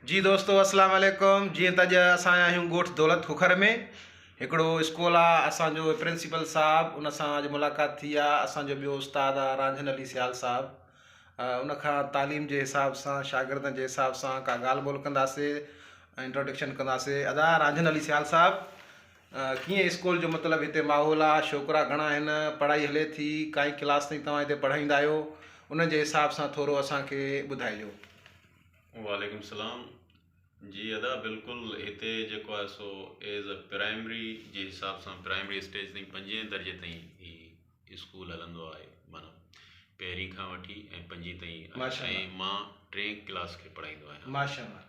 जी दोस्तों अस्सलाम वालेकुम। जी त अॼु असां आया आहियूं ॻोठ दौलत खुखर में। हिकिड़ो स्कूल आहे, असांजो प्रिंसिपल साहब उन सां अॼु मुलाक़ात थी आहे। असांजो ॿियो उस्ताद आहे रांझन अली सियाल साहब। उन खां तालीम जे हिसाब सां शागिर्दनि जे हिसाब सां का ॻाल्हि ॿोल कंदासीं, इंट्रोडक्शन कंदासीं। अदा रांझन अली सियाल साहब, कीअं स्कूल जो मतिलबु हिते माहौल आहे, छोकिरा घणा आहिनि, पढ़ाई हले थी, काई क्लास ताईं तव्हां हिते पढ़ाईंदा आहियो, उन जे हिसाब सां थोरो असांखे ॿुधाइजो। वालेकुम सलाम। जी अदा बिल्कुलु हिते जेको आहे सो एज़ अ प्राइमरी जे हिसाब सां प्राइमरी स्टेज ताईं 5 दर्जे ताईं ही स्कूल हलंदो आहे, माना पहिरीं खां वठी ऐं 5 ताईं, ऐं मां 3 क्लास खे पढ़ाईंदो आहियां। माशाअल्लाह।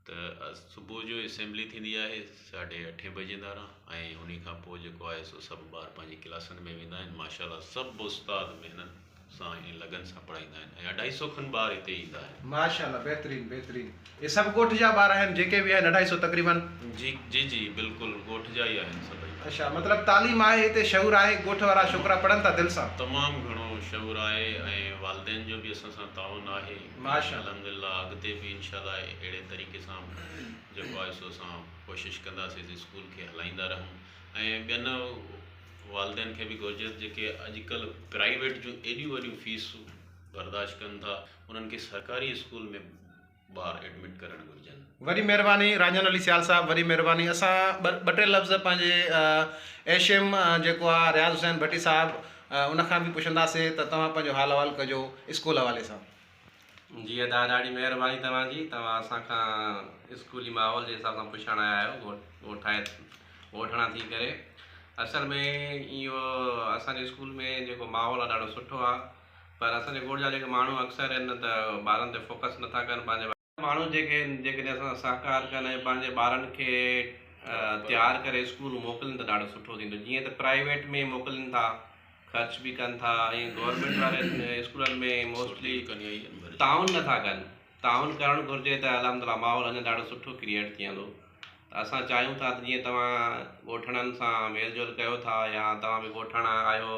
त सुबुह जो असेंबली थींदी आहे 8:30 बजे तारा, ऐं उन खां पोइ जेको आहे सो सभु ॿार पंहिंजी क्लासनि में वेंदा आहिनि। माशाअल्लाह सभु उस्ताद महिनत सां ऐं लगन सां पढ़ाईंदा आहिनि, ऐं 250 खनि ॿार हिते ईंदा आहिनि। माशाअल्लाह, बहितरीन बहितरीन। ये सभु ॻोठ जा ॿार आहिनि जेके बि आहिनि 250 तक़रीबन? जी जी जी बिल्कुलु ॻोठ जा ई आहिनि सभई। अच्छा, मतिलबु तालीम आहे हिते, शऊर आहे, ॻोठ वारा छोकिरा पढ़नि था दिलि सां? तमामु घणो शऊर आहे, ऐं वालदेन जो बि असां सां ताउन आहे माशाअल्लाह। अल्हम्दुलिल्लाह। अॻिते बि इंशाअल्लाह अहिड़े तरीक़े सां जेको आहे सो असां कोशिशि कंदासीं स्कूल खे हलाईंदा रहूं। ऐं ॿियनि वालदेन खे बि घुरिजे जेके अॼुकल्ह प्राइवेट जूं एॾियूं वॾियूं फीसूं बर्दाश्त कनि था, उन्हनि खे सरकारी स्कूल में ॿार एडमिट करणु घुरिजनि। वॾी महिरबानी रांझन अली सियाल साहब, वॾी महिरबानी। असां ॿ टे लफ़्ज़ पंहिंजे एशियम जेको आहे रियाज़ हुसैन भट्टी साहब उन खां बि पुछंदासीं त तव्हां पंहिंजो हाल अहवाल कजो स्कूल हवाले सां। जी अदा ॾाढी महिरबानी तव्हांजी, तव्हां असांखां स्कूली माहौल जे हिसाब सां पुछण आया आहियो, ॻोठणा थी करे। असल में इहो असांजे स्कूल में जेको माहौल आहे ॾाढो सुठो आहे, पर असांजे ॻोठ जा जेके माण्हू अक्सर आहिनि त ॿारनि ते फोकस नथा कनि। पंहिंजे माण्हू जेकॾहिं असां सहकार कनि ऐं पंहिंजे ॿारनि खे तयारु करे स्कूल मोकिलिनि त ॾाढो सुठो थींदो। जीअं त प्राइवेट में मोकिलिनि था, ख़र्च बि कनि था, ऐं गवर्नमेंट वारे स्कूलनि में मोस्टली ताउन नथा कनि। ताउन करणु घुरिजे त अल्हम्दुलिल्लाह माहौल अञा ॾाढो सुठो क्रिएट थी वेंदो। असां चाहियूं था त जीअं तव्हां ॻोठणनि सां मेल जोल कयो था, या तव्हां बि ॻोठणा आहियो,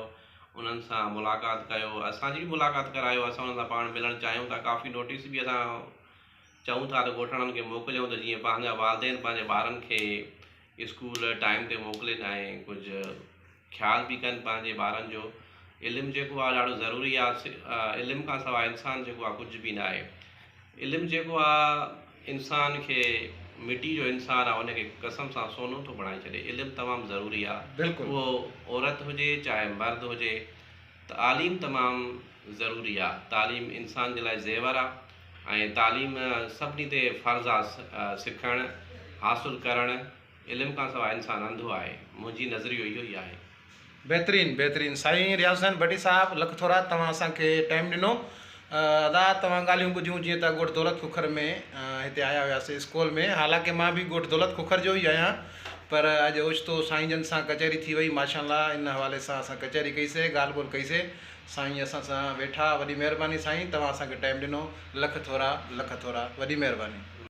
उन्हनि सां मुलाक़ात कयो, असांजी बि मुलाक़ात करायो, असां उन्हनि सां पाण मिलणु चाहियूं था। काफ़ी नोटिस बि असां चऊं था त ॻोठणनि खे मोकिलियूं त जीअं पंहिंजा वालदेन पंहिंजे ॿारनि खे स्कूल टाइम ते मोकिलीनि, ऐं कुझु ख़्याल बि कनि पंहिंजे ॿारनि जो। इल्मु जेको आहे ॾाढो ज़रूरी आहे, इल्मु खां सवाइ इंसानु जेको आहे कुझु बि न आहे। इल्मु जेको आहे इंसान खे, मिटी जो इंसानु आहे उनखे कसम सां सोनो थो बणाए छॾे। इल्मु तमामु ज़रूरी आहे, बिल्कुलु। उहो औरत हुजे चाहे मर्द हुजे, तालीम तमामु ज़रूरी आहे। तालीम इंसान जे लाइ ज़ेवर आहे, ऐं तालीम सभिनी ते फ़र्ज़ु आहे सिखणु, हासिलु करणु। इल्मु खां सवाइ इंसानु अंधो आहे। मुंहिंजी नज़रियो इहो ई आहे। बहितरीन बहितरीन। साईं रियाज़ हुसैन भट्टी साहब, लख थोरा तव्हां असांखे टाइम ॾिनो। अदा तव्हां ॻाल्हियूं ॿुधियूं, जीअं त ॻोठ दौलत खुखर में हिते आया हुआसीं स्कूल में। हालांकि मां बि ॻोठ दौलत खुखर जो ई आहियां, पर अॼु ओचितो साईं जन सां कचहरी थी वई। माशाअल्लाह, इन हवाले सां असां कचहरी कईसीं, ॻाल्हि ॿोल कईसीं। साईं असां सां वेठा, वॾी महिरबानी साईं, तव्हां असांखे टाइम ॾिनो। लख थोरा, वॾी महिरबानी।